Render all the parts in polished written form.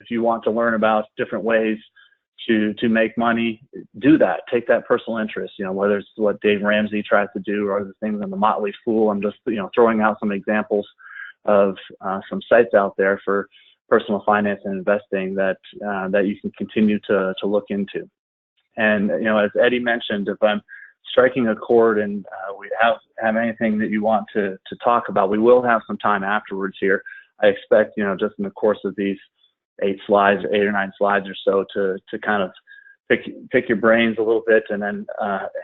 If you want to learn about different ways to make money, do that. Take that personal interest, whether it's what Dave Ramsey tries to do or other things on the Motley Fool. I'm just, throwing out some examples of some sites out there for personal finance and investing that you can continue to look into. And, as Eddie mentioned, if I'm striking a chord and we have anything that you want to talk about, we will have some time afterwards here. I expect, just in the course of these 8 or 9 slides or so to kind of pick your brains a little bit and then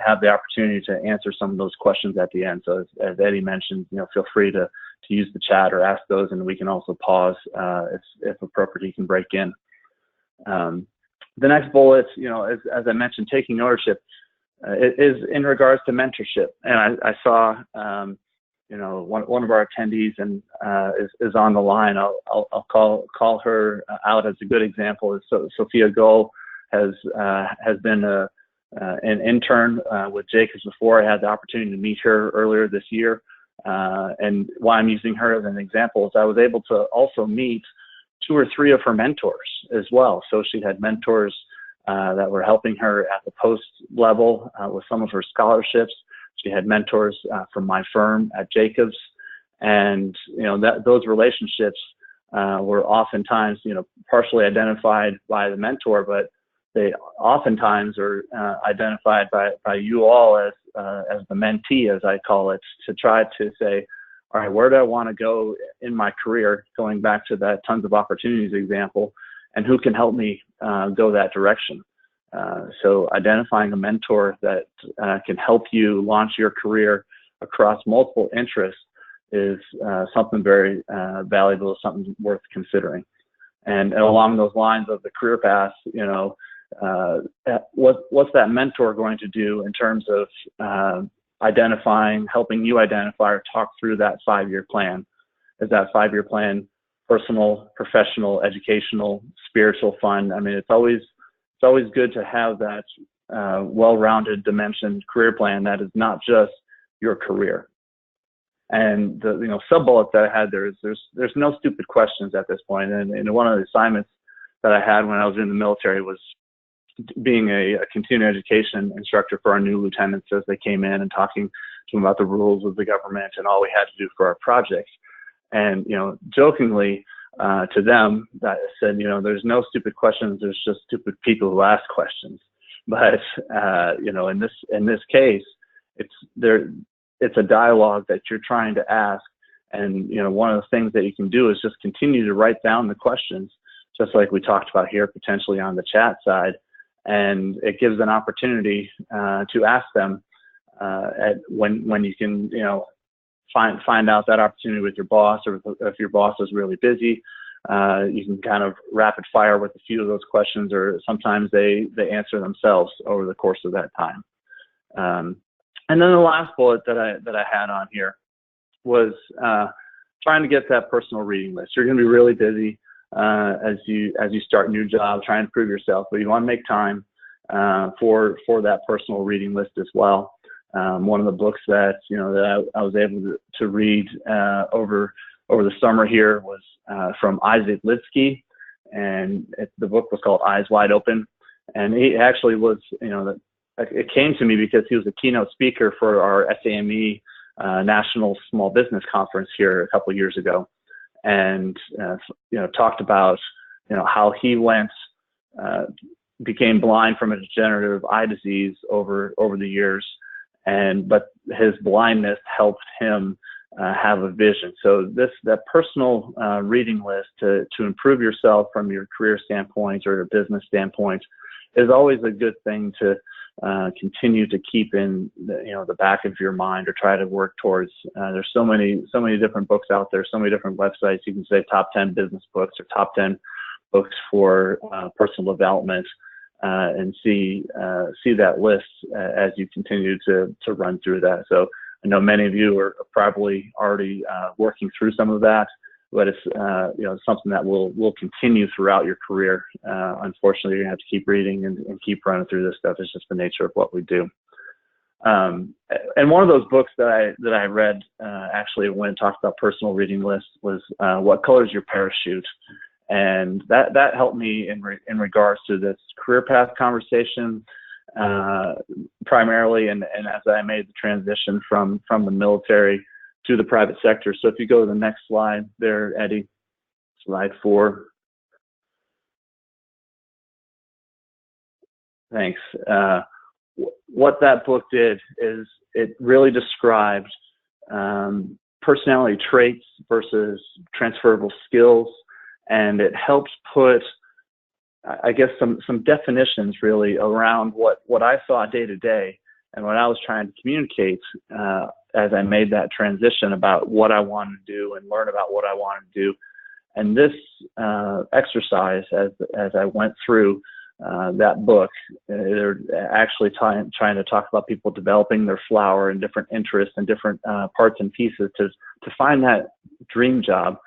have the opportunity to answer some of those questions at the end. So as Eddie mentioned, feel free to use the chat or ask those, and we can also pause if appropriate. You can break in. The next bullet, as I mentioned, taking ownership, it is in regards to mentorship. And I saw, one of our attendees and is on the line. I'll call her out as a good example. Sophia Gull has been an intern with Jacobs before. I had the opportunity to meet her earlier this year. And why I'm using her as an example is I was able to also meet 2 or 3 of her mentors as well. So she had mentors that were helping her at the post level with some of her scholarships. She had mentors from my firm at Jacobs, and those relationships were oftentimes partially identified by the mentor, but they oftentimes are identified by you all as the mentee, as I call it, to try to say, all right, where do I want to go in my career, going back to that tons of opportunities example, and who can help me go that direction. So identifying a mentor that can help you launch your career across multiple interests is something very valuable, something worth considering. And along those lines of the career path, what's that mentor going to do in terms of helping you identify or talk through that 5-year plan? Is that 5-year plan personal, professional, educational, spiritual, fun? I mean, it's always good to have that well-rounded dimensioned career plan that is not just your career. And the sub-bullet that I had there is there's no stupid questions at this point. And one of the assignments that I had when I was in the military was being a continuing education instructor for our new lieutenants as they came in, and talking to them about the rules of the government and all we had to do for our projects. And jokingly to them, that said, there's no stupid questions. There's just stupid people who ask questions. But in this case, it's a dialogue that you're trying to ask. And one of the things that you can do is just continue to write down the questions, just like we talked about here, potentially on the chat side. And it gives an opportunity to ask them when you can, find out that opportunity with your boss, or if your boss is really busy, you can kind of rapid fire with a few of those questions, or sometimes they answer themselves over the course of that time. And then the last bullet that I had on here was trying to get that personal reading list. You're going to be really busy as you start a new job, trying to prove yourself, but you want to make time for that personal reading list as well. One of the books that I was able to read over the summer here was from Isaac Litsky, and the book was called Eyes Wide Open. And he actually was, it came to me because he was a keynote speaker for our SAME National Small Business Conference here a couple of years ago, and talked about how he became blind from a degenerative eye disease over the years, but his blindness helped him have a vision. So that personal reading list to improve yourself from your career standpoint or your business standpoint is always a good thing to continue to keep in the back of your mind, or try to work towards. There's so many different books out there, so many different websites. You can say top 10 business books or top 10 books for personal development, and see that list as you continue to run through that. So I know many of you are probably already working through some of that, but it's something that will continue throughout your career. Unfortunately, you're gonna have to keep reading and keep running through this stuff. It's just the nature of what we do. And one of those books that I read actually when it talks about personal reading lists was What Color is Your Parachute? And that helped me in regards to this career path conversation, primarily, and as I made the transition from the military to the private sector. So if you go to the next slide there, Eddie, slide 4. Thanks. What that book did is it really described personality traits versus transferable skills, and it helps put, I guess, some definitions really around what I saw day to day and what I was trying to communicate as I made that transition about what I wanted to do and learn about what I wanted to do. And this exercise, as I went through that book, they're actually trying to talk about people developing their flower and different interests and different parts and pieces to find that dream job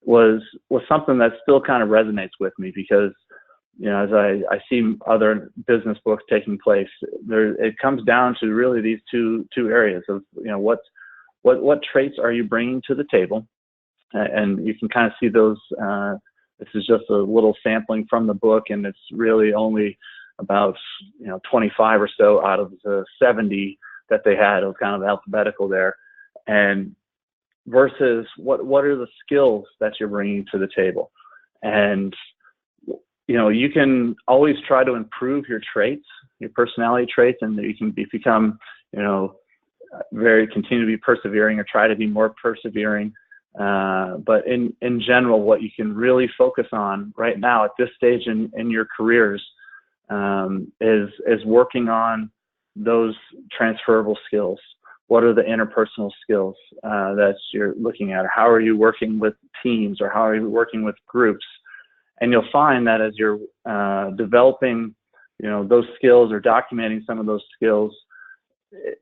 was something that still kind of resonates with me, because as I see other business books taking place, it comes down to really these two areas of what traits are you bringing to the table, and you can kind of see those. This is just a little sampling from the book, and it's really only about 25 or so out of the 70 that they had. It was kind of alphabetical there, and versus what are the skills that you're bringing to the table. And you can always try to improve your traits, your personality traits, and you can become continue to be persevering or try to be more persevering. But in general, what you can really focus on right now at this stage in your careers is working on those transferable skills. What are the interpersonal skills that you're looking at? How are you working with teams, or how are you working with groups? And you'll find that as you're developing, those skills or documenting some of those skills,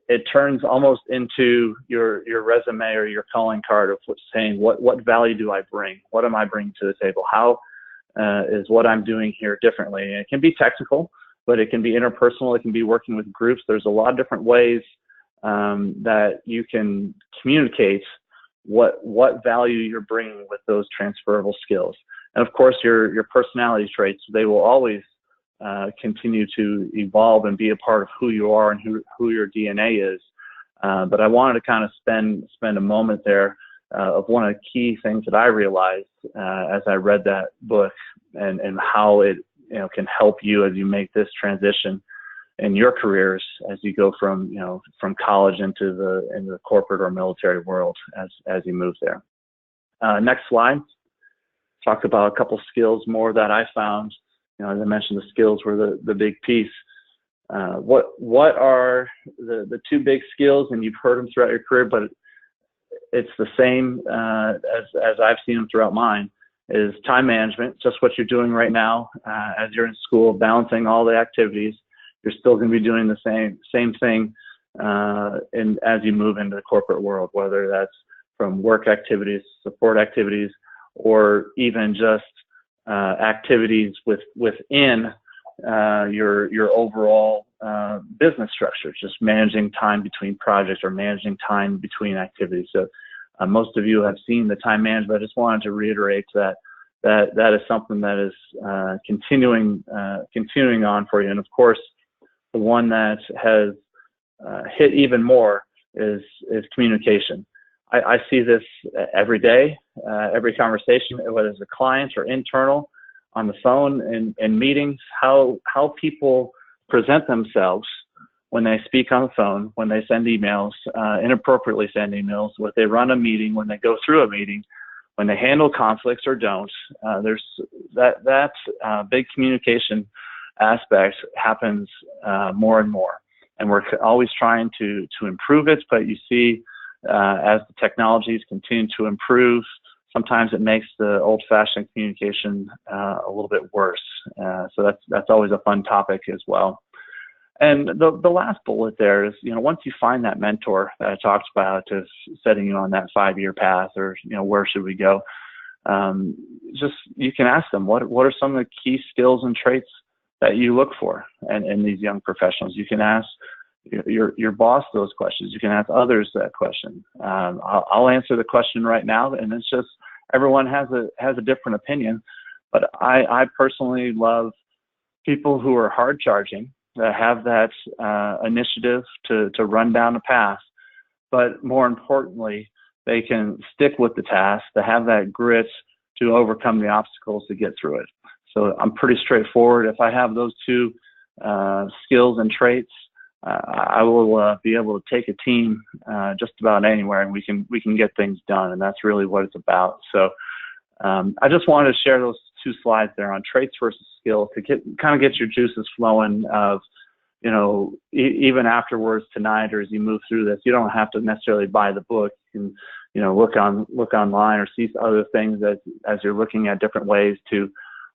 it turns almost into your resume or your calling card of saying, what value do I bring? What am I bringing to the table? How is what I'm doing here differently? And it can be technical, but it can be interpersonal. It can be working with groups. There's a lot of different ways that you can communicate what value you're bringing with those transferable skills. And of course, your personality traits, they will always continue to evolve and be a part of who you are and who your DNA is. But I wanted to kind of spend a moment there of one of the key things that I realized as I read that book, and how it can help you as you make this transition in your careers as you go from college into the corporate or military world as you move there. Next slide. Talk about a couple skills more that I found. As I mentioned, the skills were the big piece. What are the two big skills? And you've heard them throughout your career, but it's the same as I've seen them throughout mine. Is time management, just what you're doing right now as you're in school, balancing all the activities. You're still going to be doing the same thing as you move into the corporate world, whether that's from work activities, support activities, or even just activities within your overall business structure, just managing time between projects or managing time between activities. So most of you have seen the time management. I just wanted to reiterate that is something that is continuing on for you. And of course, the one that has hit even more is communication. I see this every day, every conversation, whether it's a client or internal, on the phone and meetings, how people present themselves when they speak on the phone, when they send emails, inappropriately send emails, when they run a meeting, when they go through a meeting, when they handle conflicts or don't. There's that big communication aspect happens more and more, and we're always trying to improve it. But you see, as the technologies continue to improve, sometimes it makes the old-fashioned communication a little bit worse. So that's always a fun topic as well. And the last bullet there is, once you find that mentor that I talked about, is setting you on that 5-year path, or where should we go? Just you can ask them what are some of the key skills and traits that you look for in these young professionals. You can ask your boss those questions. You can ask others that question. I'll answer the question right now, and it's just everyone has a different opinion. But I personally love people who are hard charging, that have that initiative to run down a path, but more importantly, they can stick with the task, to have that grit to overcome the obstacles to get through it. So I'm pretty straightforward. If I have those two skills and traits, I will be able to take a team just about anywhere, and we can get things done, and that's really what it's about. So I just wanted to share those two slides there on traits versus skill to kind of get your juices flowing of, you know, even afterwards tonight or as you move through this, you don't have to necessarily buy the book. You can, you know, look online or see other things as you're looking at different ways to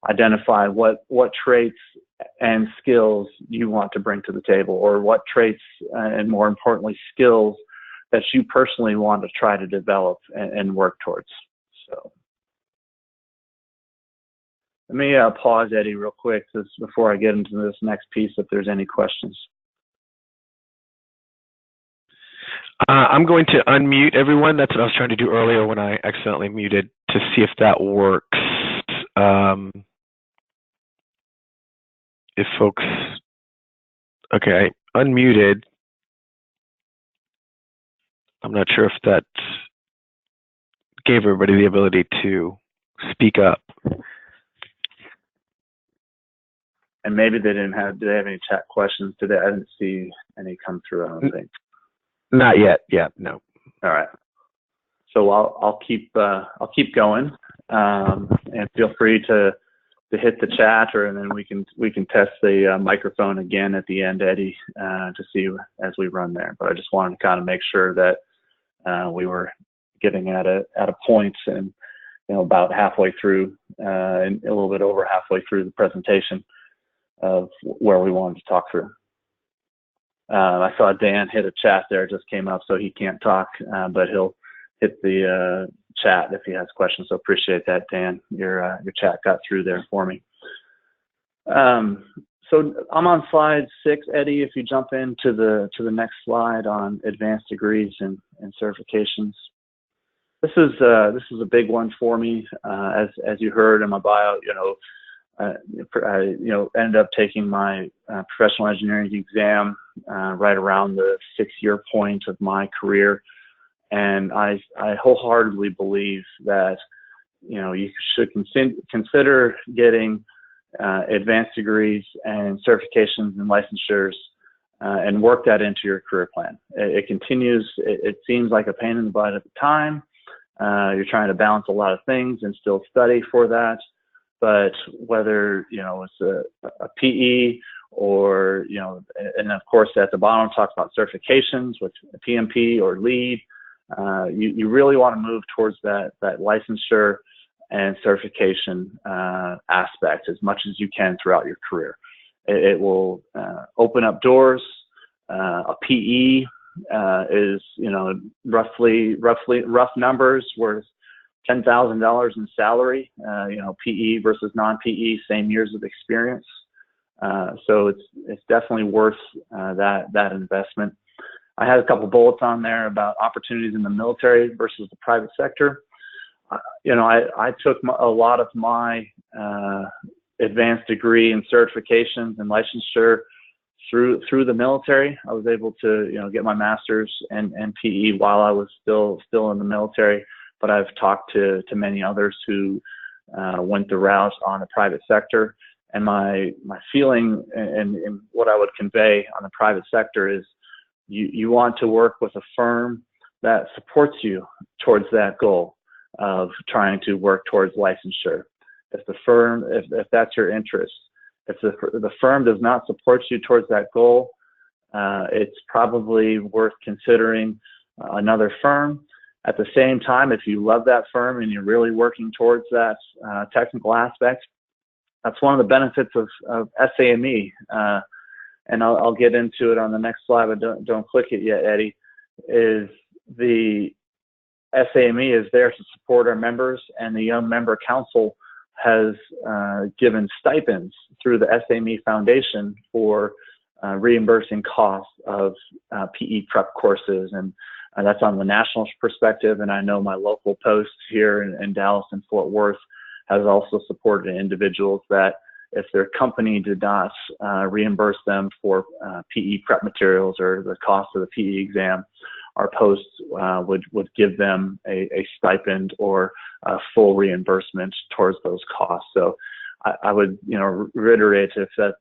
identify what traits and skills you want to bring to the table, or what traits and more importantly skills that you personally want to try to develop and work towards. So let me pause, Eddie, real quick before I get into this next piece, if there's any questions. I'm going to unmute everyone. That's what I was trying to do earlier when I accidentally muted, to see if that works. If folks, okay, I unmuted. I'm not sure if that gave everybody the ability to speak up. And maybe they didn't have, did they have any chat questions today? I didn't see any come through, I don't think. Not yet, yeah, no. All right. So I'll keep going, and feel free to hit the chat, and then we can test the microphone again at the end, Eddie, to see as we run there. But I just wanted to kind of make sure that we were getting at a point, and you know, about halfway through, and a little bit over halfway through the presentation of where we wanted to talk through. I saw Dan hit a chat there, just came up, so he can't talk, but he'll hit the chat if he has questions. So appreciate that, Dan. Your chat got through there for me. So I'm on slide 6, Eddie. If you jump into the next slide on advanced degrees and certifications. This is a big one for me. As you heard in my bio, you know, I ended up taking my professional engineering exam right around the 6-year point of my career, and I wholeheartedly believe that, you know, you should consider getting advanced degrees and certifications and licensures and work that into your career plan. It continues. It seems like a pain in the butt at the time. You're trying to balance a lot of things and still study for that. But whether, you know, it's a PE or, you know, and of course at the bottom talks about certifications with PMP or LEED, you really want to move towards that licensure and certification aspect as much as you can throughout your career. It will open up doors. A PE is, you know, rough numbers worth $10,000 in salary, you know, PE versus non-PE, same years of experience. So it's definitely worth that investment. I had a couple bullets on there about opportunities in the military versus the private sector. You know, I took a lot of my advanced degree and certifications and licensure through the military. I was able to, you know, get my master's and PE while I was still in the military. But I've talked to many others who went the route on the private sector, and my feeling and what I would convey on the private sector is you want to work with a firm that supports you towards that goal of trying to work towards licensure. If that's your interest, if the firm does not support you towards that goal, it's probably worth considering another firm. At the same time, if you love that firm and you're really working towards that technical aspect, that's one of the benefits of SAME. And I'll get into it on the next slide, but don't click it yet, Eddie, is the SAME is there to support our members, and the Young Member Council has given stipends through the SAME Foundation for reimbursing costs of PE prep courses, and that's on the national perspective. And I know my local posts here in Dallas and Fort Worth has also supported individuals that if their company did not reimburse them for PE prep materials or the cost of the PE exam, our posts would give them a stipend or a full reimbursement towards those costs. So I would, reiterate if that,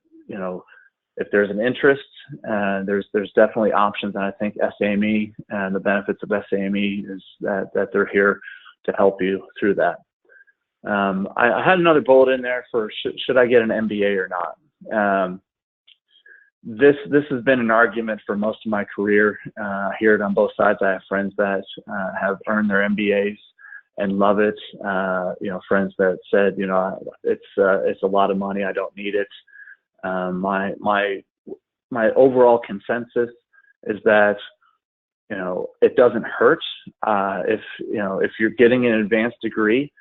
if there's an interest, there's definitely options, and I think SAME and the benefits of SAME is that they're here to help you through that. I had another bullet in there for should I get an MBA or not. This has been an argument for most of my career. I hear it on both sides. I have friends that have earned their MBAs and love it. Friends that said, it's a lot of money, I don't need it. My overall consensus is that it doesn't hurt if you're getting an advanced degree.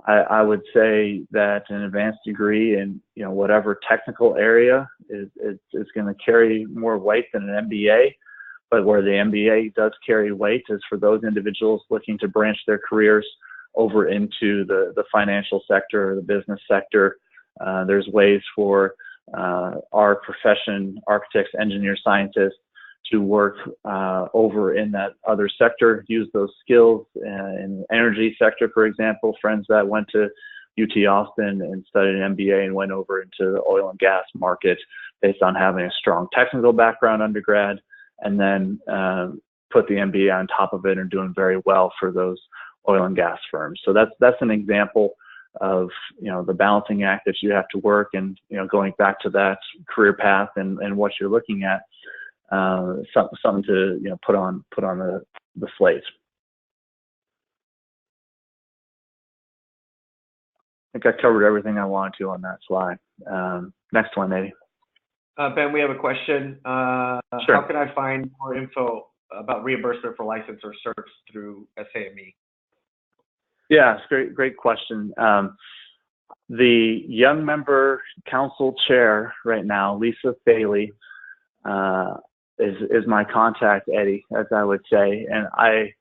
I would say that an advanced degree in whatever technical area is going to carry more weight than an MBA. But where the MBA does carry weight is for those individuals looking to branch their careers over into the financial sector or the business sector. There's ways for our profession, architects, engineers, scientists, to work over in that other sector, use those skills in the energy sector, for example. Friends that went to UT Austin and studied an MBA and went over into the oil and gas market based on having a strong technical background undergrad, and then put the MBA on top of it and doing very well for those oil and gas firms. So that's an example of the balancing act that you have to work, and going back to that career path and what you're looking at. Something to put on the slate. I think I covered everything I wanted to on that slide. Next one, Eddie. Ben, we have a question. Sure. How can I find more info about reimbursement for license or certs through SAME? Yeah, it's great question. The Young Member Council Chair right now, Lisa Bailey, is my contact, Eddie, as I would say, and I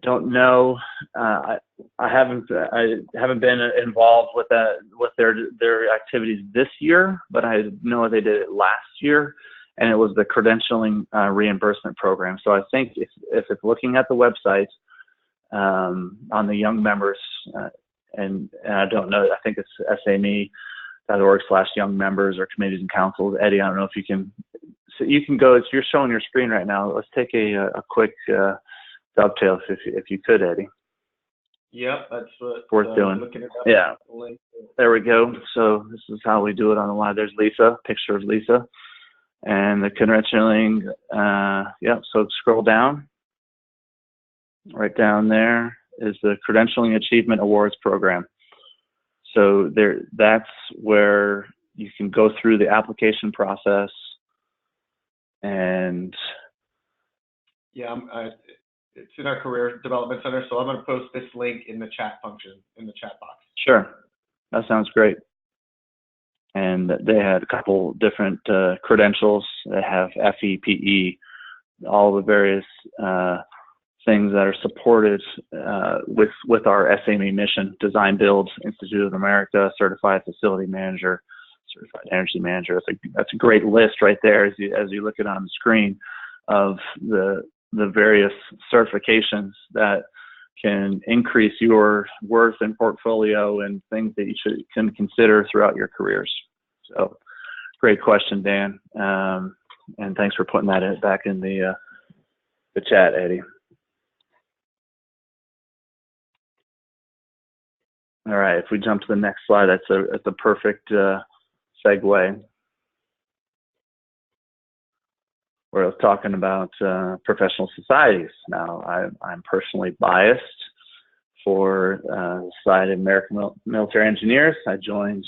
don't know. I haven't been involved with their activities this year, but I know they did it last year, and it was the credentialing reimbursement program. So I think if it's looking at the website on the Young Members, and I don't know, I think it's SAME.org/young members or committees and councils. Eddie, I don't know if you can. So you can go. You're showing your screen right now. Let's take a quick dovetail, if you could, Eddie. Yep, that's what worth doing. Looking it up. Yeah, there we go. So this is how we do it on the line. There's Lisa, picture of Lisa, and the credentialing. So scroll down. Right down there is the Credentialing Achievement Awards Program. So that's where you can go through the application process. And yeah, it's in our Career Development Center, so I'm going to post this link in the chat function, in the chat box. Sure, that sounds great. And they had a couple different credentials. They have FE, PE, all the various things that are supported with our SAME mission: Design, Build, Institute of America, Certified Facility Manager, Certified Energy Manager. That's a great list right there as you look at it on the screen of the various certifications that can increase your worth and portfolio and things that you can consider throughout your careers. So great question, Dan, and thanks for putting that back in the chat, Eddie. All right, if we jump to the next slide, that's a perfect segue. Where I was talking about professional societies. Now, I'm personally biased for the Society of American Military Engineers. I joined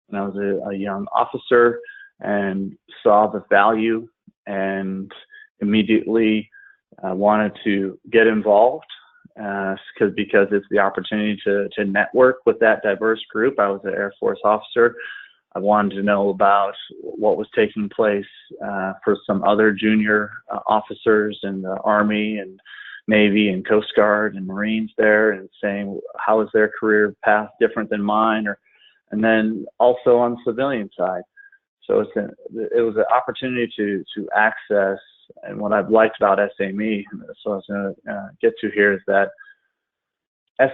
when I was a young officer and saw the value and immediately wanted to get involved because it's the opportunity to network with that diverse group. I was an Air Force officer. I wanted to know about what was taking place for some other junior officers in the Army and Navy and Coast Guard and Marines there, and saying how is their career path different than mine, and then also on the civilian side. So it was an opportunity to access, and what I've liked about SAME, so I was going to get to here, is that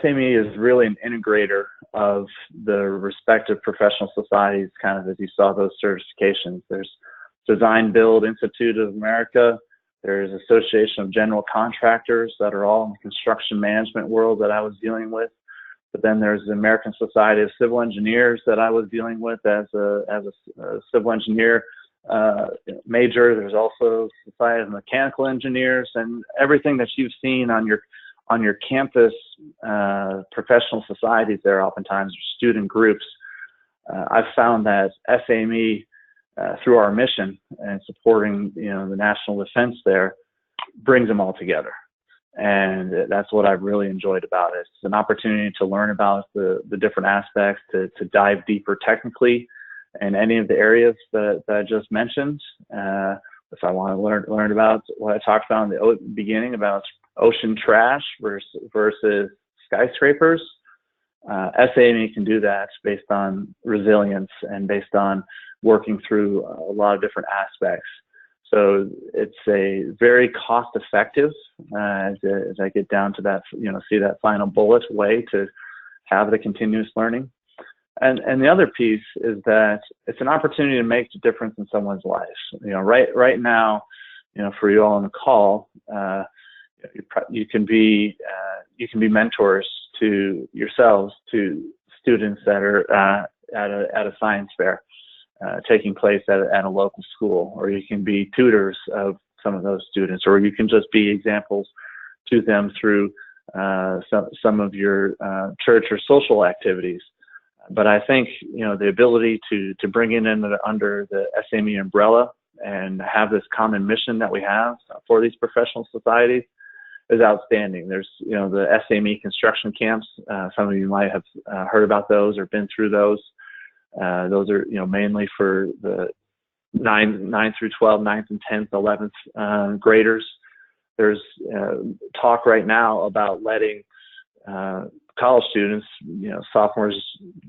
SAME is really an integrator of the respective professional societies, kind of as you saw those certifications. There's Design Build Institute of America, there's Association of General Contractors that are all in the construction management world that I was dealing with. But then there's the American Society of Civil Engineers that I was dealing with as a civil engineer major. There's also Society of Mechanical Engineers, and everything that you've seen on your campus professional societies there, oftentimes student groups. I've found that SAME, through our mission and supporting the national defense there, brings them all together. And that's what I've really enjoyed about it. It's an opportunity to learn about the different aspects, to dive deeper technically in any of the areas that I just mentioned. If I want to learn about what I talked about in the beginning about ocean trash versus skyscrapers, SAME can do that based on resilience and based on working through a lot of different aspects. So it's a very cost-effective, as I get down to that, see that final bullet, way to have the continuous learning. And the other piece is that it's an opportunity to make a difference in someone's life. Right now, for you all on the call, you can be mentors to yourselves, to students that are at a science fair taking place at a local school, or you can be tutors of some of those students, or you can just be examples to them through some of your church or social activities. But I think the ability to bring it in under the SAME umbrella and have this common mission that we have for these professional societies is outstanding. There's the SAME construction camps. Some of you might have heard about those or been through those. Those are mainly for the 9 through 12, 9th and 10th, 11th graders. There's talk right now about letting college students, sophomores,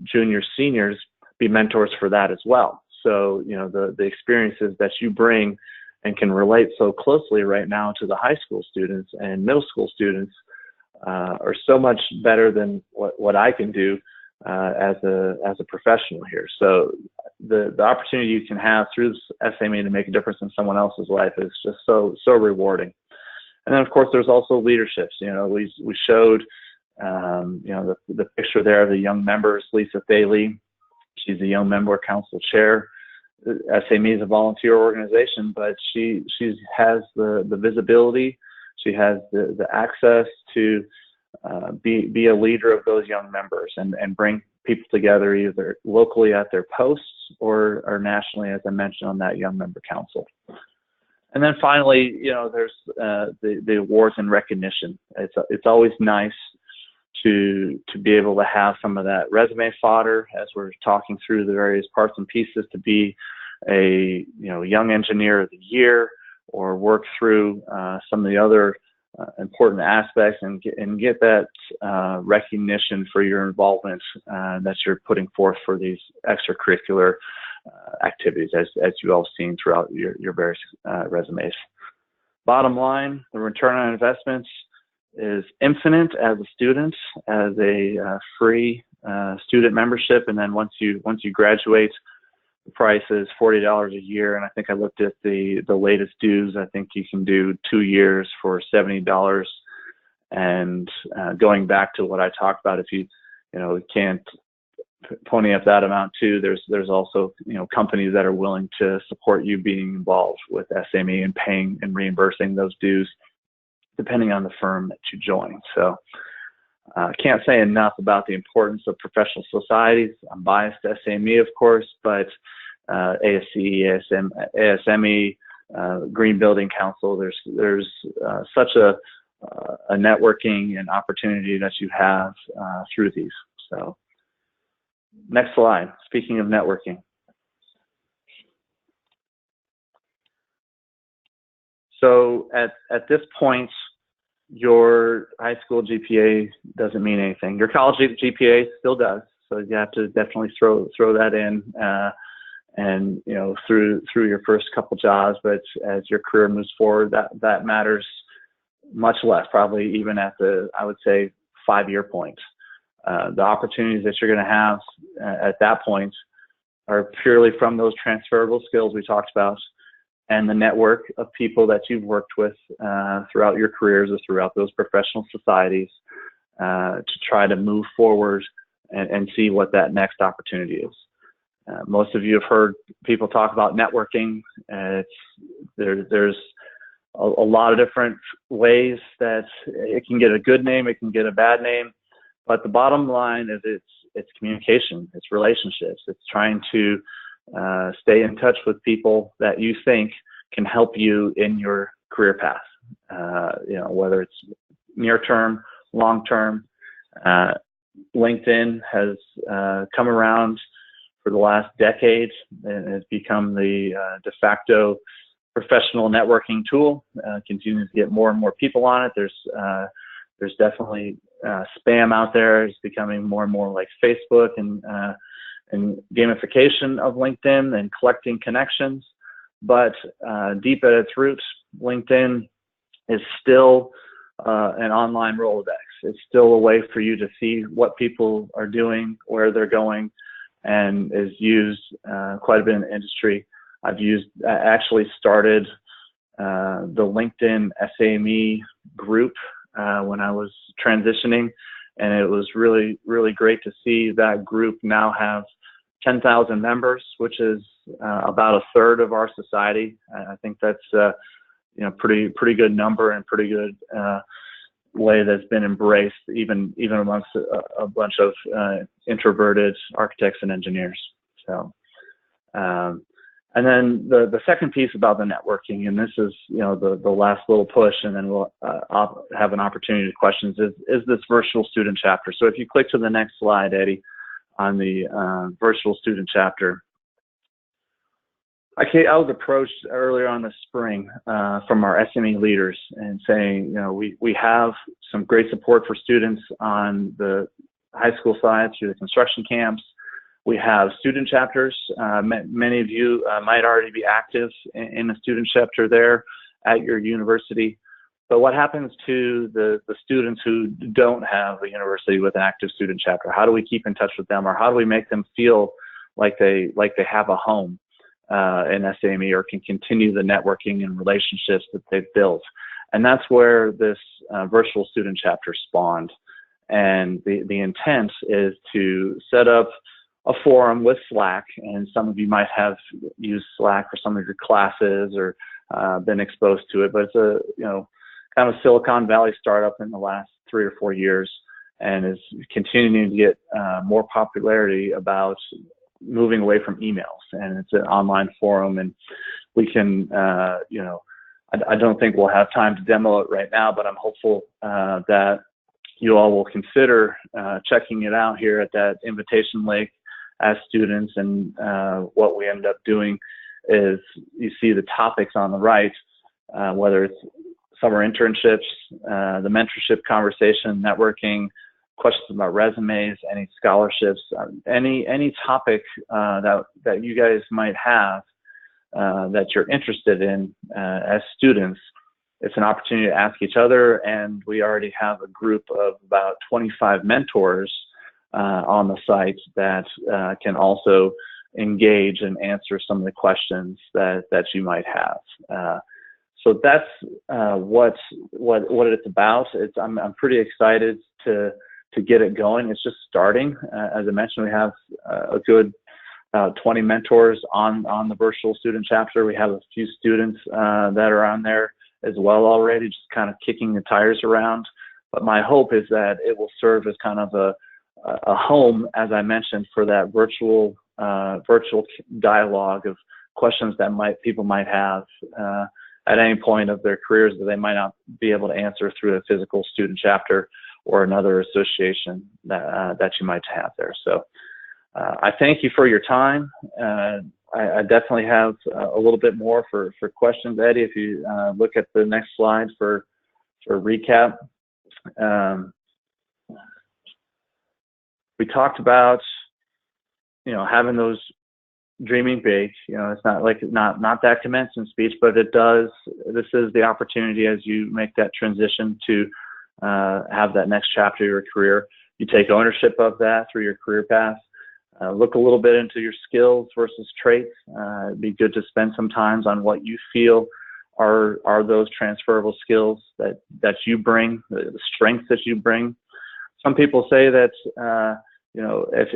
juniors, seniors, be mentors for that as well. So the experiences that you bring and can relate so closely right now to the high school students and middle school students are so much better than what I can do as a professional here. So the opportunity you can have through SAME to make a difference in someone else's life is just so rewarding. And then of course there's also leaderships. We showed the picture there of the young members, Lisa Thaley. She's a young member council chair. SAME is a volunteer organization, but she has the visibility. She has the access to be a leader of those young members and bring people together either locally at their posts or nationally, as I mentioned, on that young member council. And then finally, there's the awards and recognition. It's always nice to be able to have some of that resume fodder as we're talking through the various parts and pieces, to be a young engineer of the year, or work through some of the other important aspects and get that recognition for your involvement that you're putting forth for these extracurricular activities, as you all seen throughout your various resumes. Bottom line, the return on investments is infinite as a student, as a free student membership, and then once you graduate, the price is $40 a year. And I think I looked at the latest dues. I think you can do 2 years for $70. And going back to what I talked about, if you can't pony up that amount too, there's also companies that are willing to support you being involved with SAME and paying and reimbursing those dues, depending on the firm that you join. So I can't say enough about the importance of professional societies. I'm biased to SAME, of course, but ASCE, ASME, Green Building Council, there's such a networking and opportunity that you have through these. So next slide, speaking of networking. So at this point, your high school GPA doesn't mean anything. Your college GPA still does, so you have to definitely throw that in, and through your first couple jobs. But as your career moves forward, that matters much less, probably even at the, I would say, 5-year point. The opportunities that you're going to have at that point are purely from those transferable skills we talked about, and the network of people that you've worked with throughout your careers or throughout those professional societies to try to move forward and see what that next opportunity is. Most of you have heard people talk about networking. There's a lot of different ways that it can get a good name, it can get a bad name, but the bottom line is it's communication, it's relationships, it's trying to stay in touch with people that you think can help you in your career path. Whether it's near term, long term. LinkedIn has come around for the last decade and has become the de facto professional networking tool. Continues to get more and more people on it. There's definitely spam out there. It's becoming more and more like Facebook and gamification of LinkedIn and collecting connections. But deep at its roots, LinkedIn is still an online Rolodex. It's still a way for you to see what people are doing, where they're going, and is used quite a bit in the industry. I actually started the LinkedIn SAME group when I was transitioning, and it was really, really great to see that group now have 10,000 members, which is about a third of our society. I think that's pretty good number and pretty good way that's been embraced even amongst a bunch of introverted architects and engineers. So, and then the second piece about the networking, and this is the last little push, and then we'll have an opportunity to questions, is this virtual student chapter. So if you click to the next slide, Eddie, on the virtual student chapter. I was approached earlier on the spring from our SME leaders and saying, we have some great support for students on the high school side through the construction camps. We have student chapters. Many of you might already be active in a student chapter there at your university. But what happens to the students who don't have a university with an active student chapter? How do we keep in touch with them, or how do we make them feel like they have a home in SAME, or can continue the networking and relationships that they've built? And that's where this virtual student chapter spawned. And the intent is to set up a forum with Slack, and some of you might have used Slack for some of your classes or been exposed to it, but it's a kind of Silicon Valley startup in the last 3 or 4 years, and is continuing to get more popularity about moving away from emails. And it's an online forum, and we can, I don't think we'll have time to demo it right now, but I'm hopeful that you all will consider checking it out here at that invitation link as students. And what we end up doing is, you see the topics on the right, whether it's summer internships, the mentorship conversation, networking, questions about resumes, any scholarships, any topic that you guys might have that you're interested in as students. It's an opportunity to ask each other, and we already have a group of about 25 mentors on the site that can also engage and answer some of the questions that you might have. So that's what it's about. I'm pretty excited to get it going. It's just starting. As I mentioned, we have a good 20 mentors on the virtual student chapter. We have a few students that are on there as well already, just kind of kicking the tires around. But my hope is that it will serve as kind of a home, as I mentioned, for that virtual dialogue of questions that people might have at any point of their careers that they might not be able to answer through a physical student chapter or another association that you might have there. So I thank you for your time. I definitely have a little bit more for questions. Eddie, if you look at the next slide for for a recap. We talked about, having those dreaming big. It's not like not that commencement speech, but this is the opportunity as you make that transition to have that next chapter of your career. You take ownership of that through your career path. Look a little bit into your skills versus traits. It'd be good to spend some time on what you feel are those transferable skills that you bring, the strengths that you bring. Some people say that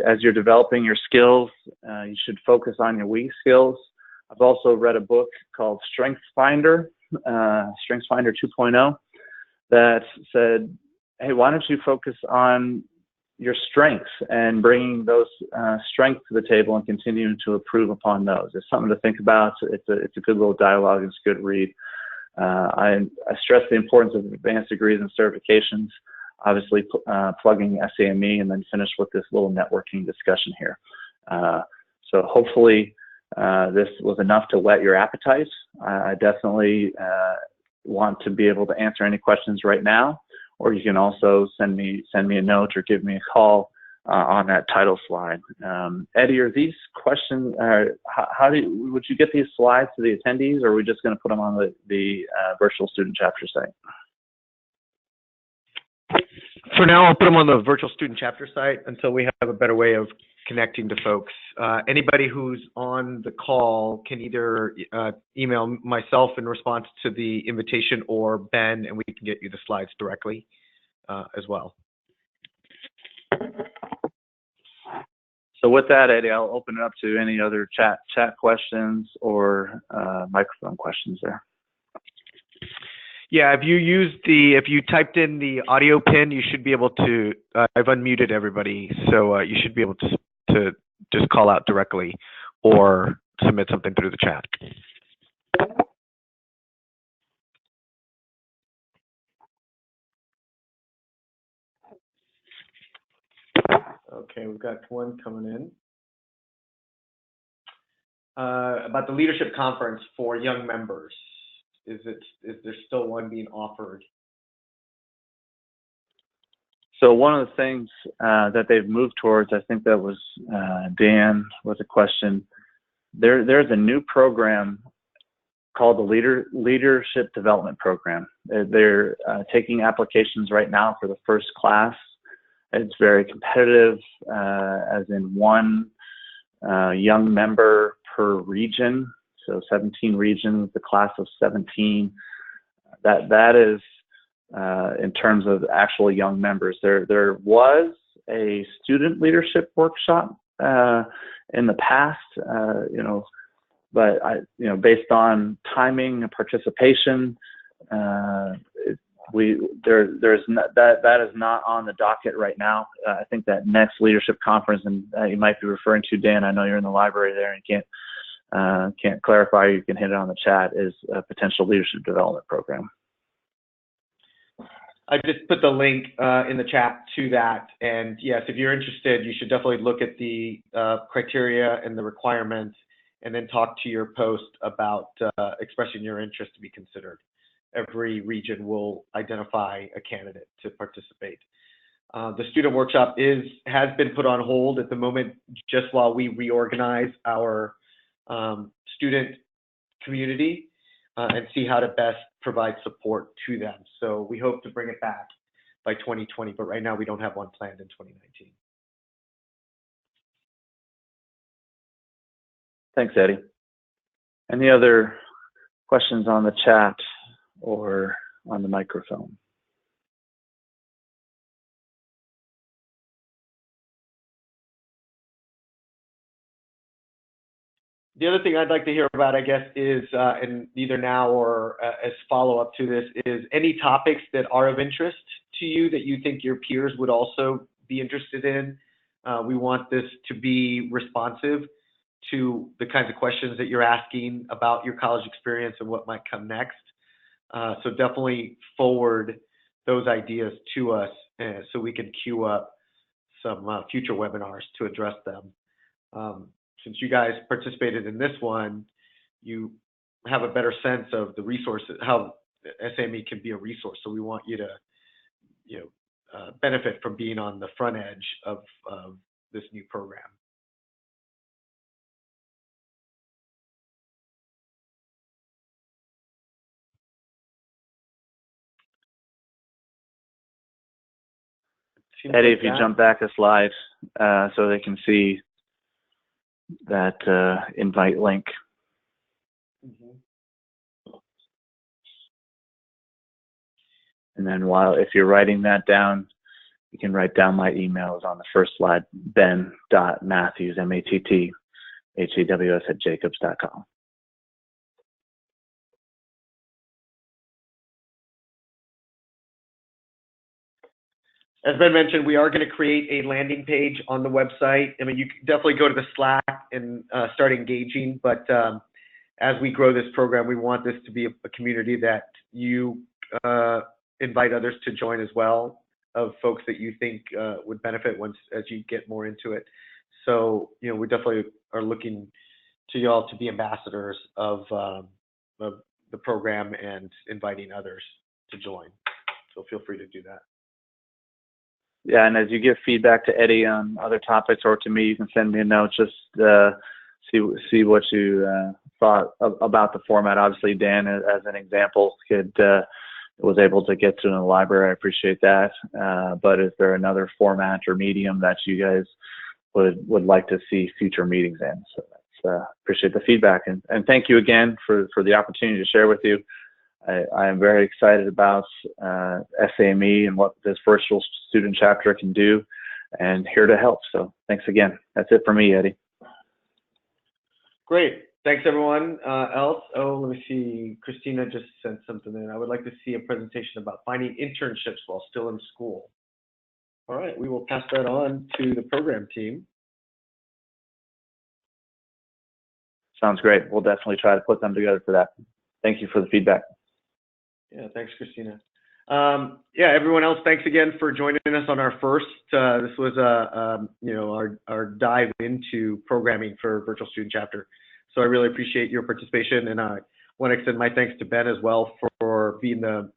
as you're developing your skills, you should focus on your weak skills. I've also read a book called StrengthsFinder 2.0, that said, hey, why don't you focus on your strengths and bringing those strengths to the table and continuing to improve upon those. It's something to think about. It's a good little dialogue. It's a good read. I stress the importance of advanced degrees and certifications, obviously plugging SAME, and then finish with this little networking discussion here. So hopefully this was enough to whet your appetite. I definitely want to be able to answer any questions right now, or you can also send me a note or give me a call on that title slide. Eddie, are these questions, would you get these slides to the attendees, or are we just going to put them on the virtual student chapter site? For now, I'll put them on the virtual student chapter site until we have a better way of connecting to folks. Anybody who's on the call can either email myself in response to the invitation or Ben, and we can get you the slides directly as well. So with that, Eddie, I'll open it up to any other chat questions or microphone questions there. Yeah, if you typed in the audio pin, you should be able to, I've unmuted everybody, so you should be able to just call out directly or submit something through the chat. Okay, we've got one coming in. About the leadership conference for young members. Is there still one being offered? So one of the things that they've moved towards, I think that was Dan with a question. There's a new program called the Leadership Development Program. They're taking applications right now for the first class. It's very competitive, as in one young member per region. So 17 regions, the class of 17. That is in terms of actual young members. There was a student leadership workshop in the past, but based on timing and participation, there's not, that is not on the docket right now. I think that next leadership conference, and you might be referring to, Dan, I know you're in the library there and can't clarify, you can hit it on the chat, is a potential leadership development program. I just put the link in the chat to that, and yes, if you're interested, you should definitely look at the criteria and the requirements, and then talk to your post about expressing your interest to be considered. Every region will identify a candidate to participate. The student workshop has been put on hold at the moment, just while we reorganize our student community and see how to best provide support to them. So we hope to bring it back by 2020, but right now we don't have one planned in 2019. Thanks, Eddie. Any other questions on the chat or on the microphone? The other thing I'd like to hear about, I guess, is, and either now or as follow-up to this, is any topics that are of interest to you that you think your peers would also be interested in. We want this to be responsive to the kinds of questions that you're asking about your college experience and what might come next. So definitely forward those ideas to us so we can queue up some future webinars to address them. Since you guys participated in this one, you have a better sense of the resources, how SAME can be a resource. So we want you to, benefit from being on the front edge of this new program. Eddie, if you jump back a slide so they can see that invite link. And then if you're writing that down, you can write down my emails on the first slide, ben.matthews, MATTHAWS @jacobs.com. As Ben mentioned, we are going to create a landing page on the website. I mean, you can definitely go to the Slack and start engaging, but as we grow this program, we want this to be a community that you invite others to join as well, of folks that you think would benefit as you get more into it. So, we definitely are looking to y'all to be ambassadors of the program and inviting others to join. So feel free to do that. Yeah, and as you give feedback to Eddie on other topics or to me, you can send me a note. Just see what you thought about the format. Obviously, Dan, as an example, was able to get to in the library. I appreciate that. But is there another format or medium that you guys would like to see future meetings in? So appreciate the feedback, and thank you again for the opportunity to share with you. I am very excited about SAME and what this virtual student chapter can do, and here to help. So thanks again. That's it for me, Eddie. Great. Thanks, everyone. Else? Let me see. Christina just sent something in. I would like to see a presentation about finding internships while still in school. All right. We will pass that on to the program team. Sounds great. We'll definitely try to put them together for that. Thank you for the feedback. Yeah, thanks, Christina. Yeah, everyone else, thanks again for joining us on our first. This was our dive into programming for Virtual Student Chapter. So I really appreciate your participation, and I want to extend my thanks to Ben as well for being the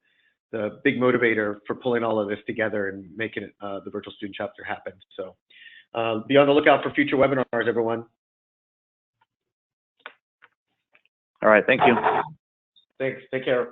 big motivator for pulling all of this together and making it the Virtual Student Chapter happen. So be on the lookout for future webinars, everyone. All right, thank you. Thanks. Take care.